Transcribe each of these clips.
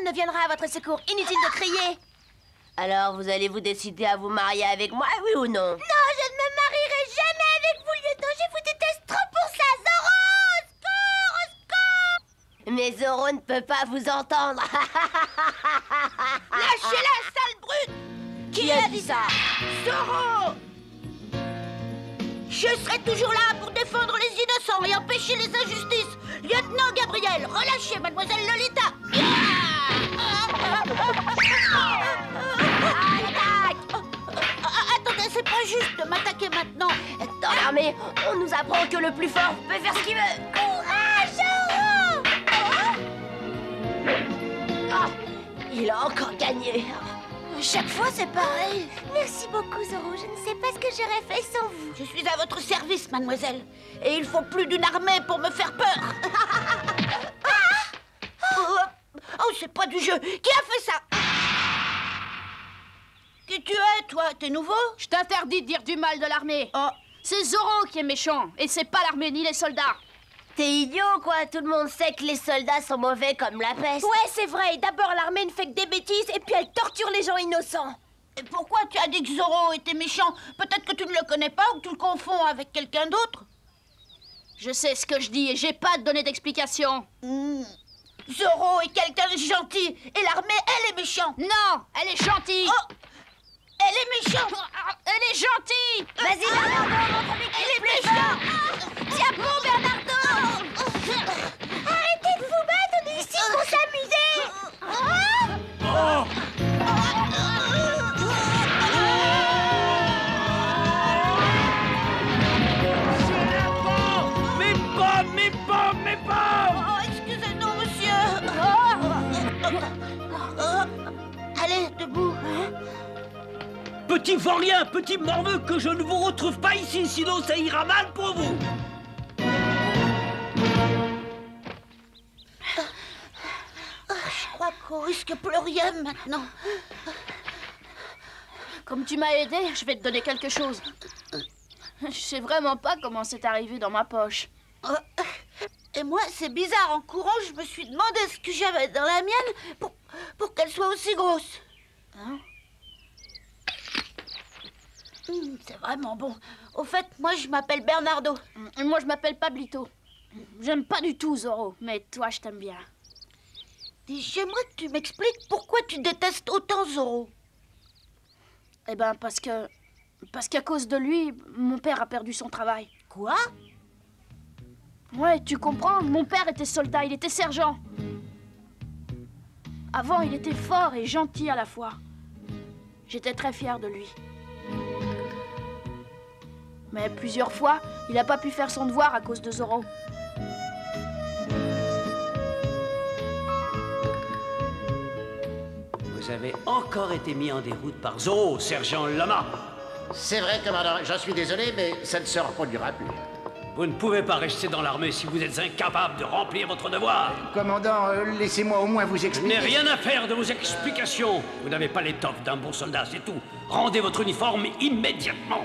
ne viendra à votre secours. Inutile de crier. Alors, vous allez vous décider à vous marier avec moi, oui ou non? Non, je ne me marierai jamais avec vous, lieutenant. Je vous déteste trop pour ça. Zorro, au secours, au secours! Mais Zorro ne peut pas vous entendre. Lâchez-la, sale brute! Qui a dit ça? Zorro! Je serai toujours là pour défendre les innocents et empêcher les injustices. Lieutenant Gabriel, relâchez mademoiselle Lolita. Attendez, c'est pas juste de m'attaquer maintenant. Dans l'armée, on nous apprend que le plus fort peut faire ce qu'il veut. Courage, Zorro! Ah, il a encore gagné. Chaque fois, c'est pareil. Merci beaucoup, Zorro. Je ne sais pas ce que j'aurais fait sans vous. Je suis à votre service, mademoiselle. Et il faut plus d'une armée pour me faire peur. Oh, c'est pas du jeu. Qui a fait ça? Qui tu es, toi? T'es nouveau? Je t'interdis de dire du mal de l'armée. Oh. C'est Zorro qui est méchant, et c'est pas l'armée ni les soldats. T'es idiot, quoi. Tout le monde sait que les soldats sont mauvais comme la peste. Ouais, c'est vrai. D'abord, l'armée ne fait que des bêtises, et puis elle torture les gens innocents. Et pourquoi tu as dit que Zorro était méchant? Peut-être que tu ne le connais pas ou que tu le confonds avec quelqu'un d'autre. Je sais ce que je dis, et j'ai pas à te donner d'explication. Zorro est quelqu'un de gentil, et l'armée, elle est méchante. Non, elle est gentille. Oh, elle est méchante. Elle est gentille. Vas-y, Bernardo, montre-lui qu'il est plus fort. Tiens bon, Bernardo. Arrêtez de vous battre, on est ici pour s'amuser. Mes pommes! Oh, excusez-nous, monsieur. Allez, debout. Petit vaurien, petit morveux, que je ne vous retrouve pas ici, sinon ça ira mal pour vous. Je crois qu'on risque plus rien maintenant. Comme tu m'as aidé, je vais te donner quelque chose. Je sais vraiment pas comment c'est arrivé dans ma poche. Et moi, c'est bizarre. En courant, je me suis demandé ce que j'avais dans la mienne pour qu'elle soit aussi grosse. Hein? C'est vraiment bon. Au fait, moi, je m'appelle Bernardo. Et moi, je m'appelle Pablito. J'aime pas du tout Zorro, mais toi, je t'aime bien. J'aimerais que tu m'expliques pourquoi tu détestes autant Zorro. Eh ben, parce qu'à cause de lui, mon père a perdu son travail. Quoi? Ouais, tu comprends, mon père était soldat, il était sergent. Avant, il était fort et gentil à la fois. J'étais très fière de lui. Mais plusieurs fois, il n'a pas pu faire son devoir à cause de Zorro. Vous avez encore été mis en déroute par Zorro, sergent Lama. C'est vrai, commandant. J'en suis désolé, mais ça ne se reproduira plus. Vous ne pouvez pas rester dans l'armée si vous êtes incapable de remplir votre devoir. Commandant, laissez-moi au moins vous Je expliquer. n'ai rien à faire de vos explications. Vous n'avez pas l'étoffe d'un bon soldat, c'est tout. Rendez votre uniforme immédiatement.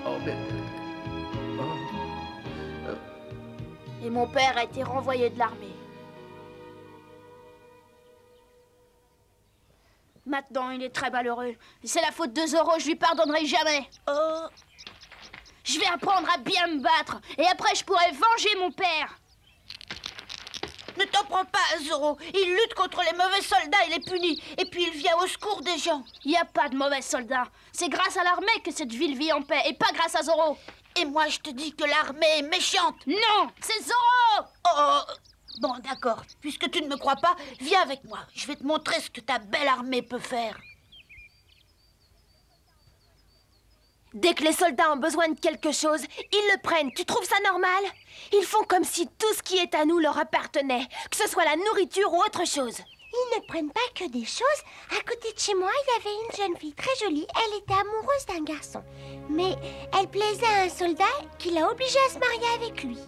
Oh, mais... Et mon père a été renvoyé de l'armée. Maintenant, il est très malheureux. C'est la faute de Zorro, je lui pardonnerai jamais. Oh. Je vais apprendre à bien me battre. Et après, je pourrai venger mon père. Ne t'en prends pas à Zorro. Il lutte contre les mauvais soldats et les punit. Et puis il vient au secours des gens. Il n'y a pas de mauvais soldats. C'est grâce à l'armée que cette ville vit en paix, et pas grâce à Zorro. Et moi, je te dis que l'armée est méchante. Non, c'est Zorro! Oh, bon, d'accord. Puisque tu ne me crois pas, viens avec moi. Je vais te montrer ce que ta belle armée peut faire. Dès que les soldats ont besoin de quelque chose, ils le prennent. Tu trouves ça normal? Ils font comme si tout ce qui est à nous leur appartenait, que ce soit la nourriture ou autre chose. Ils ne prennent pas que des choses. À côté de chez moi, il y avait une jeune fille très jolie. Elle était amoureuse d'un garçon. Mais elle plaisait à un soldat qui l'a obligée à se marier avec lui.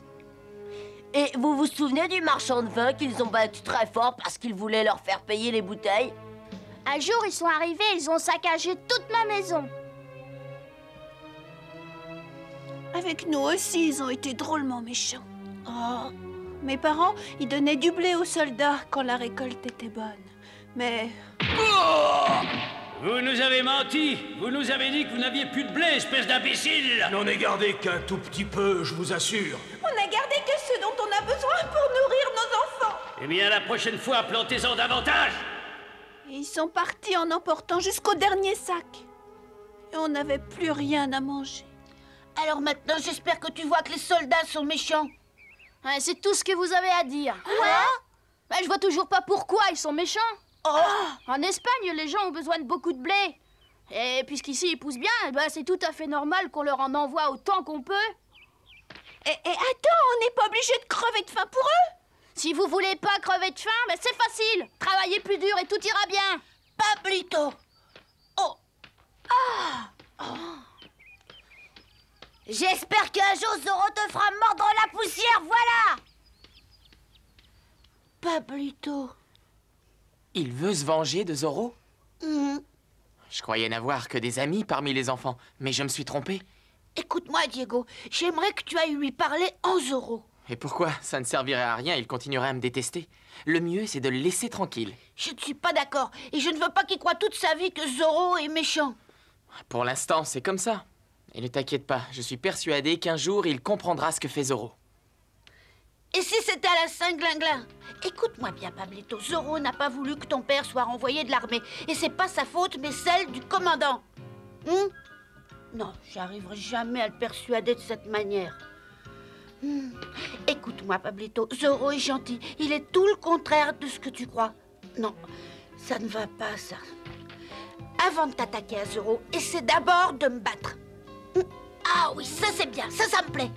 Et vous vous souvenez du marchand de vin qu'ils ont battu très fort parce qu'ils voulaient leur faire payer les bouteilles? Un jour, ils sont arrivés, ils ont saccagé toute ma maison. Avec nous aussi, ils ont été drôlement méchants. Oh, mes parents, ils donnaient du blé aux soldats quand la récolte était bonne. Mais Vous nous avez menti. Vous nous avez dit que vous n'aviez plus de blé, espèce d'imbécile. N'en ai gardé qu'un tout petit peu, je vous assure. on n'a gardé que ce dont on a besoin pour nourrir nos enfants. Eh bien, la prochaine fois, plantez-en davantage. Et ils sont partis en emportant jusqu'au dernier sac. Et on n'avait plus rien à manger. Alors maintenant, j'espère que tu vois que les soldats sont méchants. Ouais, c'est tout ce que vous avez à dire. Bah, je vois toujours pas pourquoi ils sont méchants. En Espagne, les gens ont besoin de beaucoup de blé. Et puisqu'ici ils poussent bien, bah, c'est tout à fait normal qu'on leur en envoie autant qu'on peut. Et attends, on n'est pas obligé de crever de faim pour eux. Si vous voulez pas crever de faim, bah, c'est facile. Travaillez plus dur et tout ira bien. Pablito. J'espère qu'un jour Zoro te fera mordre la poussière, voilà. Pablito. Il veut se venger de Zoro? Je croyais n'avoir que des amis parmi les enfants, mais je me suis trompé. Écoute-moi, Diego, j'aimerais que tu ailles lui parler en Zoro. Et pourquoi? Ça ne servirait à rien, il continuerait à me détester. Le mieux, c'est de le laisser tranquille. Je ne suis pas d'accord, et je ne veux pas qu'il croie toute sa vie que Zoro est méchant. Pour l'instant, c'est comme ça. Et ne t'inquiète pas, je suis persuadé qu'un jour, il comprendra ce que fait Zoro. Et si c'était à la Saint-Glinglin? Écoute-moi bien, Pablito, Zoro n'a pas voulu que ton père soit renvoyé de l'armée. Et c'est pas sa faute, mais celle du commandant. Non, j'arriverai jamais à le persuader de cette manière. Écoute-moi, Pablito, Zoro est gentil. Il est tout le contraire de ce que tu crois. Non, ça ne va pas, ça. Avant de t'attaquer à Zoro, essaie d'abord de me battre. Ah oui, ça c'est bien, ça me plaît.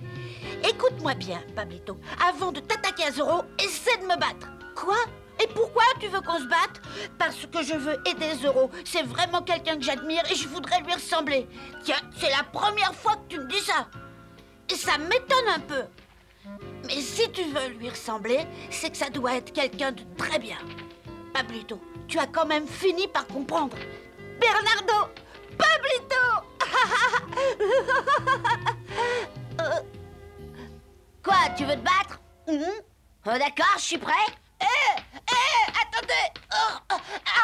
Écoute-moi bien, Pablito. Avant de t'attaquer à Zoro, essaie de me battre. Quoi? Et pourquoi tu veux qu'on se batte? Parce que je veux aider Zoro. C'est vraiment quelqu'un que j'admire et je voudrais lui ressembler. Tiens, c'est la première fois que tu me dis ça. Et ça m'étonne un peu. Mais si tu veux lui ressembler, c'est que ça doit être quelqu'un de très bien. Pablito, tu as quand même fini par comprendre. Bernardo! Pablito! Quoi, tu veux te battre? Oh, d'accord, je suis prêt. Attendez!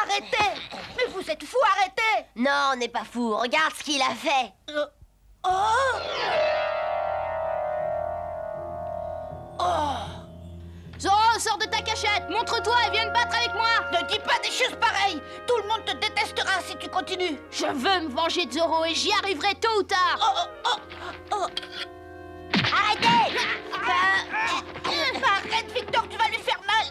Arrêtez! Mais vous êtes fous, arrêtez! Non, on n'est pas fou. Regarde ce qu'il a fait. Zoro, sors de ta cachette, montre-toi et viens te battre avec moi. Ne dis pas des choses pareilles! Tout le monde te détestera si tu continues! Je veux me venger de Zoro et j'y arriverai tôt ou tard. Arrêtez! Arrête, Victor, tu vas lui faire mal!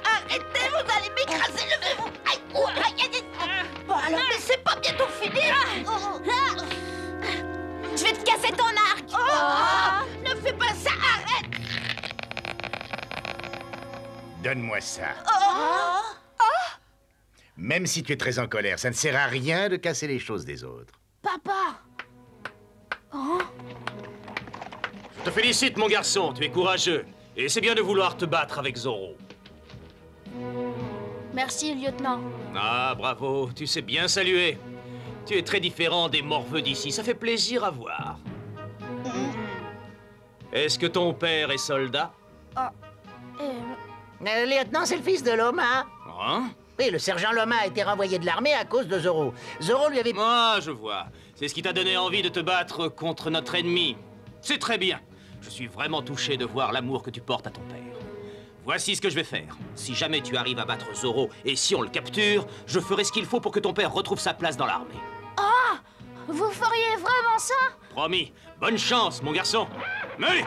Arrêtez, vous allez m'écraser, levez-vous! Bon, alors, mais c'est pas bientôt fini! Je vais te casser ton arc. Ne fais pas ça, arrête! Donne-moi ça. Même si tu es très en colère, ça ne sert à rien de casser les choses des autres. Papa. Je te félicite, mon garçon, tu es courageux. Et c'est bien de vouloir te battre avec Zoro. Merci, lieutenant. Ah, bravo, tu sais bien saluer. Tu es très différent des morveux d'ici, ça fait plaisir à voir. Est-ce que ton père est soldat? Lieutenant, c'est le fils de Loma. Hein? Oui, le sergent Loma a été renvoyé de l'armée à cause de Zoro. Zoro lui avait... Moi, je vois. C'est ce qui t'a donné envie de te battre contre notre ennemi. C'est très bien. Je suis vraiment touché de voir l'amour que tu portes à ton père. Voici ce que je vais faire. Si jamais tu arrives à battre Zoro et si on le capture, je ferai ce qu'il faut pour que ton père retrouve sa place dans l'armée. Vous feriez vraiment ça? Promis. Bonne chance, mon garçon. Mais...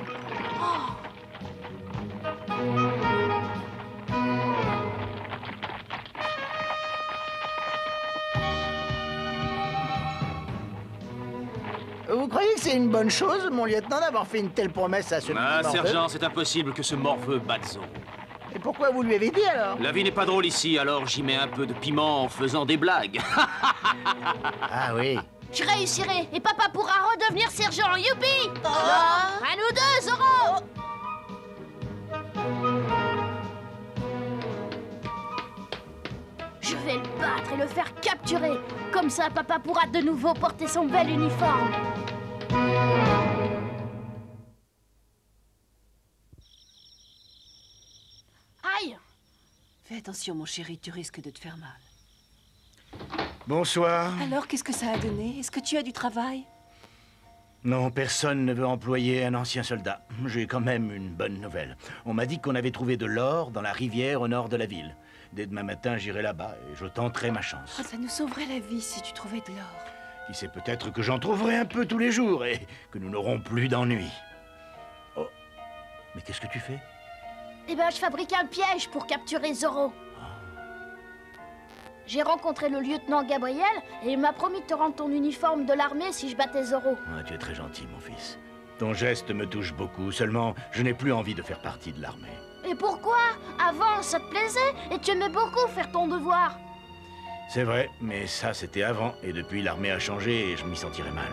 Vous croyez que c'est une bonne chose, mon lieutenant, d'avoir fait une telle promesse à ce petit morveux? sergent, c'est impossible que ce morveux batte Zoro. Et pourquoi vous lui avez dit, alors? La vie n'est pas drôle ici, alors j'y mets un peu de piment en faisant des blagues. Ah oui. Je réussirai et papa pourra redevenir sergent. Youpi! À nous deux, Zoro! Je vais le battre et le faire capturer. Comme ça, papa pourra de nouveau porter son bel uniforme. Fais attention, mon chéri, tu risques de te faire mal. Bonsoir. Alors, qu'est-ce que ça a donné? Est-ce que tu as du travail? Non, personne ne veut employer un ancien soldat. J'ai quand même une bonne nouvelle. On m'a dit qu'on avait trouvé de l'or dans la rivière au nord de la ville. Dès demain matin, j'irai là-bas et je tenterai ma chance. Oh, ça nous sauverait la vie si tu trouvais de l'or. Qui sait, peut-être que j'en trouverai un peu tous les jours et que nous n'aurons plus d'ennui. Oh, mais qu'est-ce que tu fais? Eh ben, je fabrique un piège pour capturer Zorro. J'ai rencontré le lieutenant Gabriel et il m'a promis de te rendre ton uniforme de l'armée si je battais Zorro. Ah, tu es très gentil, mon fils. Ton geste me touche beaucoup, seulement je n'ai plus envie de faire partie de l'armée. Et pourquoi? Avant, ça te plaisait et tu aimais beaucoup faire ton devoir. C'est vrai, mais ça c'était avant, et depuis l'armée a changé et je m'y sentirais mal.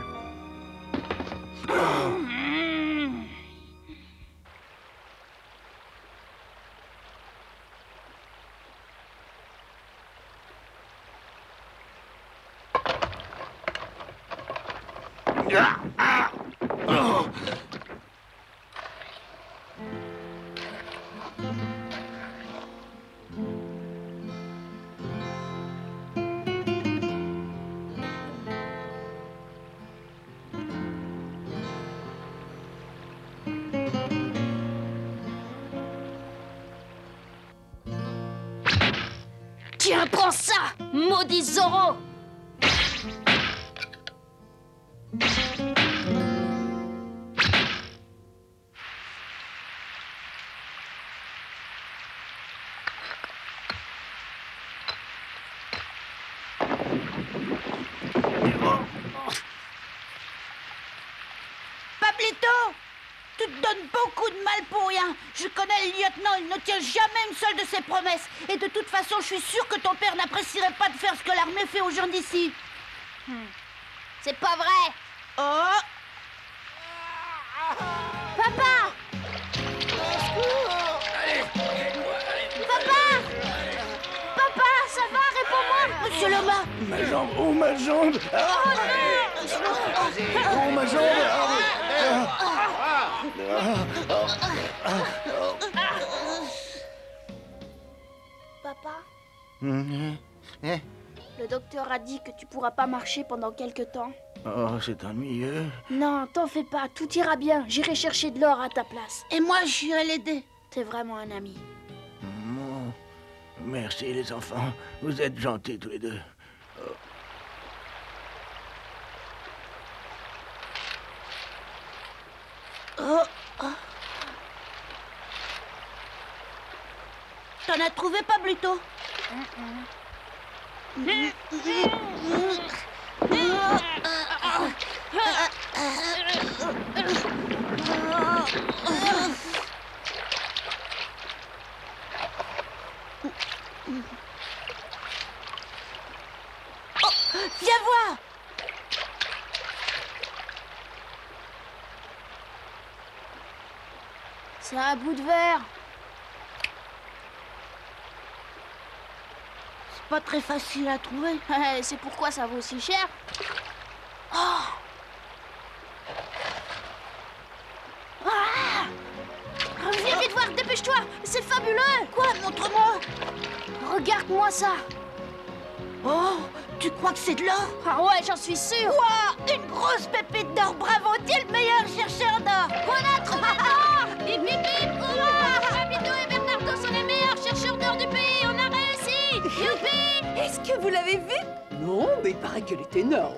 Tiens, prends ça, maudit Zorro! Pablito, tu te donnes beaucoup de mal pour rien. Je connais le lieutenant, il ne tient jamais une seule de ses promesses. Et de toute façon, je suis sûre que ton père n'apprécierait pas de faire ce que l'armée fait aux gens d'ici. C'est pas vrai! Oh! Papa! Papa! Papa, ça va? Réponds-moi! Monsieur Loma! Ma jambe, oh ma jambe! Oh non! Oh ma jambe! Papa? Le docteur a dit que tu pourras pas marcher pendant quelque temps. Oh, c'est ennuyeux. Non, t'en fais pas, tout ira bien. J'irai chercher de l'or à ta place. Et moi, j'irai l'aider. T'es vraiment un ami. Merci les enfants, vous êtes gentils tous les deux. T'en as trouvé, Pablito? Viens voir! C'est un bout de verre. C'est pas très facile à trouver. C'est pourquoi ça vaut si cher. Viens vite voir, dépêche-toi. C'est fabuleux. Quoi? Montre-moi. Regarde-moi ça. Oh, tu crois que c'est de l'or? Ah ouais, j'en suis sûre. Wow, une grosse pépite d'or. Bravo, t'es le meilleur chercheur d'or. On a trouvé l'or. Bip, bip, bip. Pablito et Bernardo sont les meilleurs chercheurs d'or du pays. On a réussi. Youpi. Est-ce que vous l'avez vu? Non, mais il paraît qu'elle est énorme.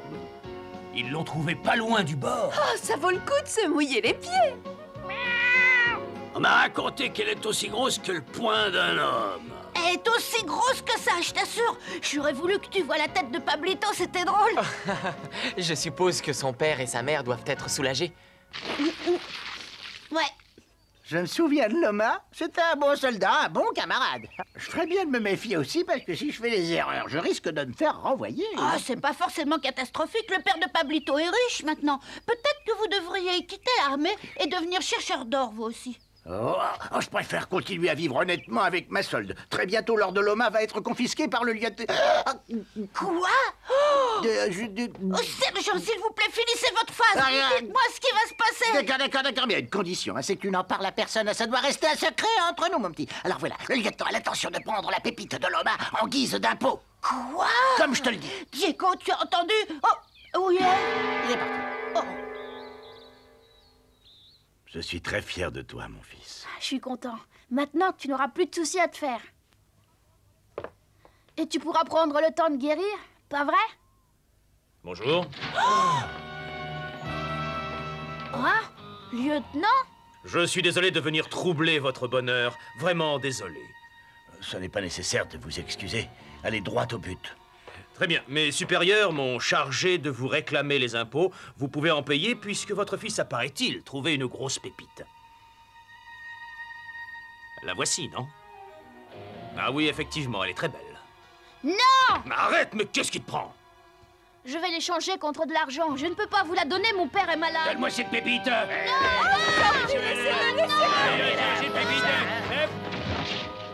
Ils l'ont trouvée pas loin du bord. Oh, ça vaut le coup de se mouiller les pieds. On m'a raconté qu'elle est aussi grosse que le poing d'un homme. Elle est aussi grosse que ça, je t'assure. J'aurais voulu que tu vois la tête de Pablito, c'était drôle. Je suppose que son père et sa mère doivent être soulagés. Ouais. Je me souviens de Loma. C'était un bon soldat, un bon camarade. Je ferais bien de me méfier aussi parce que si je fais des erreurs, je risque de me faire renvoyer. Ah, c'est pas forcément catastrophique. Le père de Pablito est riche maintenant. Peut-être que vous devriez quitter l'armée et devenir chercheur d'or, vous aussi. Oh, je préfère continuer à vivre honnêtement avec ma solde. Très bientôt, l'or de Loma va être confisqué par le lieutenant. Quoi? Sergent, s'il vous plaît, finissez votre phrase. Dites-moi ce qui va se passer. D'accord, mais il y a une condition, hein, c'est que tu n'en parles à personne. Ça doit rester un secret entre nous, mon petit. Alors voilà, le lieutenant a l'intention de prendre la pépite de Loma en guise d'impôt. Quoi? Comme je te le dis. Diego, tu as entendu? Oh, oui. Il est parti. Oh. Je suis très fier de toi, mon fils. Je suis content. Maintenant, tu n'auras plus de soucis à te faire. Et tu pourras prendre le temps de guérir, pas vrai? Bonjour. Lieutenant? Je suis désolé de venir troubler votre bonheur. Vraiment désolé. Ce n'est pas nécessaire de vous excuser. Allez droit au but. Très bien. Mes supérieurs m'ont chargé de vous réclamer les impôts. Vous pouvez en payer puisque votre fils a, paraît-il, trouvé une grosse pépite. La voici, non? Ah oui, effectivement, elle est très belle. Non! Mais arrête, mais qu'est-ce qui te prend? Je vais l'échanger contre de l'argent. Je ne peux pas vous la donner, mon père est malade. Donne-moi cette pépite.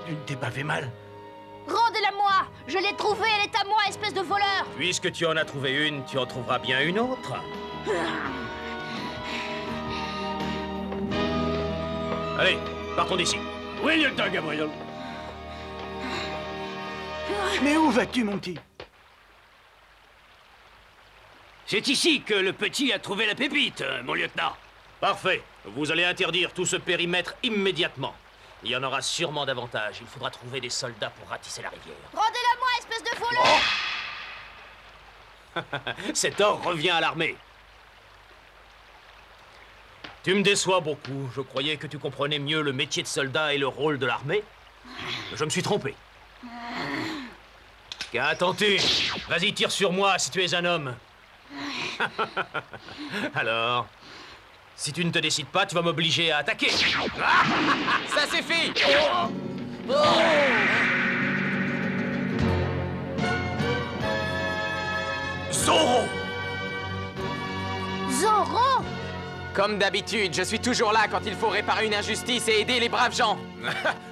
Tu ne t'es pas fait mal? Rendez-la-moi! Je l'ai trouvée, elle est à moi, espèce de voleur! Puisque tu en as trouvé une, tu en trouveras bien une autre. Allez, partons d'ici. Oui, lieutenant Gabriel. Mais où vas-tu, mon petit? C'est ici que le petit a trouvé la pépite, mon lieutenant. Parfait. Vous allez interdire tout ce périmètre immédiatement. Il y en aura sûrement davantage. Il faudra trouver des soldats pour ratisser la rivière. Rendez-la-moi, espèce de voleur! Cet or revient à l'armée. Tu me déçois beaucoup. Je croyais que tu comprenais mieux le métier de soldat et le rôle de l'armée. Je me suis trompé. Qu'attends-tu? Vas-y, tire sur moi si tu es un homme. Alors, si tu ne te décides pas, tu vas m'obliger à attaquer. Ça suffit! Zorro! Zorro! Comme d'habitude, je suis toujours là quand il faut réparer une injustice et aider les braves gens.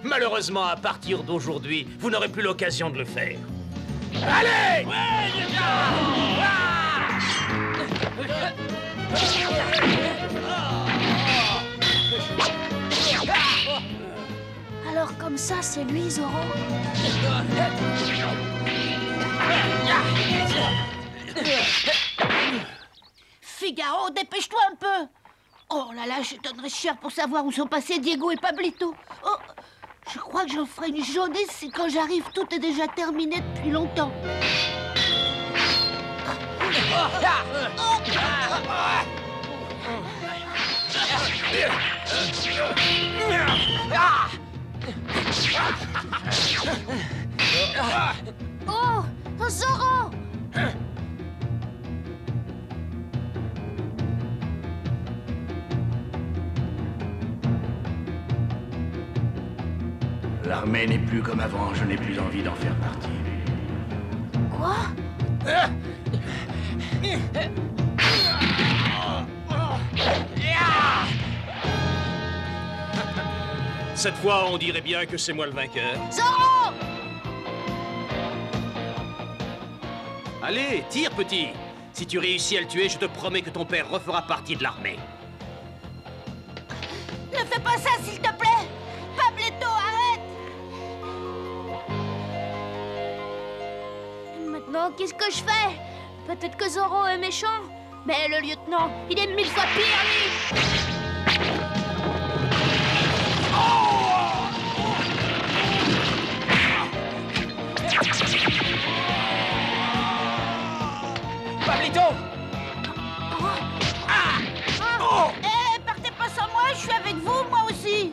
Malheureusement, à partir d'aujourd'hui, vous n'aurez plus l'occasion de le faire. Allez! Alors comme ça, c'est lui, Zorro? Figaro, dépêche-toi un peu. Oh là là, je donnerais cher pour savoir où sont passés Diego et Pablito. Oh, je crois que j'en ferai une jaunisse si quand j'arrive, tout est déjà terminé depuis longtemps. Oh, Zorro! L'armée n'est plus comme avant, je n'ai plus envie d'en faire partie. Quoi? Cette fois, on dirait bien que c'est moi le vainqueur. Zorro! Allez, tire, petit. Si tu réussis à le tuer, je te promets que ton père refera partie de l'armée. Ne fais pas ça, s'il te plaît. Pablito, arrête. Maintenant, qu'est-ce que je fais? Peut-être que Zorro est méchant, mais le lieutenant, il est 1000 fois pire, lui! Pablito! Eh, partez pas sans moi, je suis avec vous, moi aussi.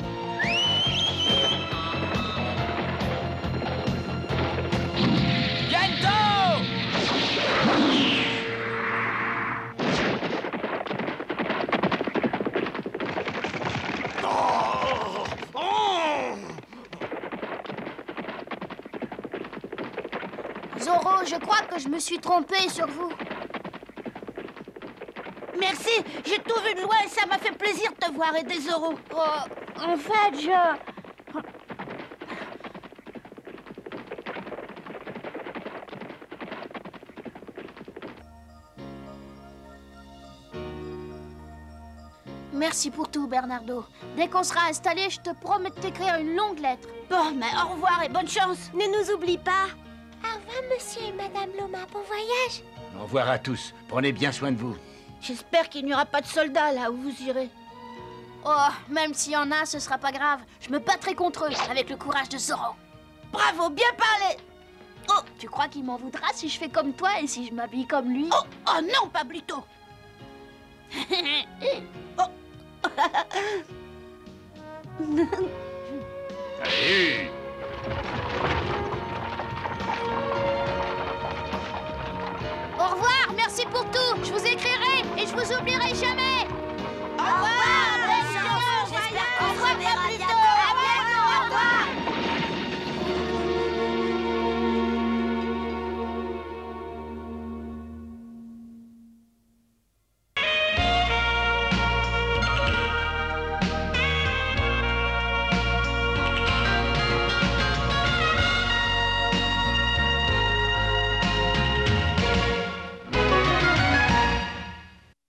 Zorro, je crois que je me suis trompée sur vous. Merci, j'ai tout vu de loin et ça m'a fait plaisir de te voir aider Zorro. Oh, en fait, je... Merci pour tout, Bernardo. Dès qu'on sera installé, je te promets de t'écrire une longue lettre. Bon, mais au revoir et bonne chance. Ne nous oublie pas. Au revoir, monsieur et madame Loma. Bon voyage. Au revoir à tous. Prenez bien soin de vous. J'espère qu'il n'y aura pas de soldats là où vous irez. Oh, même s'il y en a, ce sera pas grave. Je me battrai contre eux avec le courage de Zorro. Bravo, bien parlé. Oh, tu crois qu'il m'en voudra si je fais comme toi et si je m'habille comme lui? Oh non, Pablito. Allez. Au revoir, merci pour tout. Je vous écrirai et je vous oublierai jamais.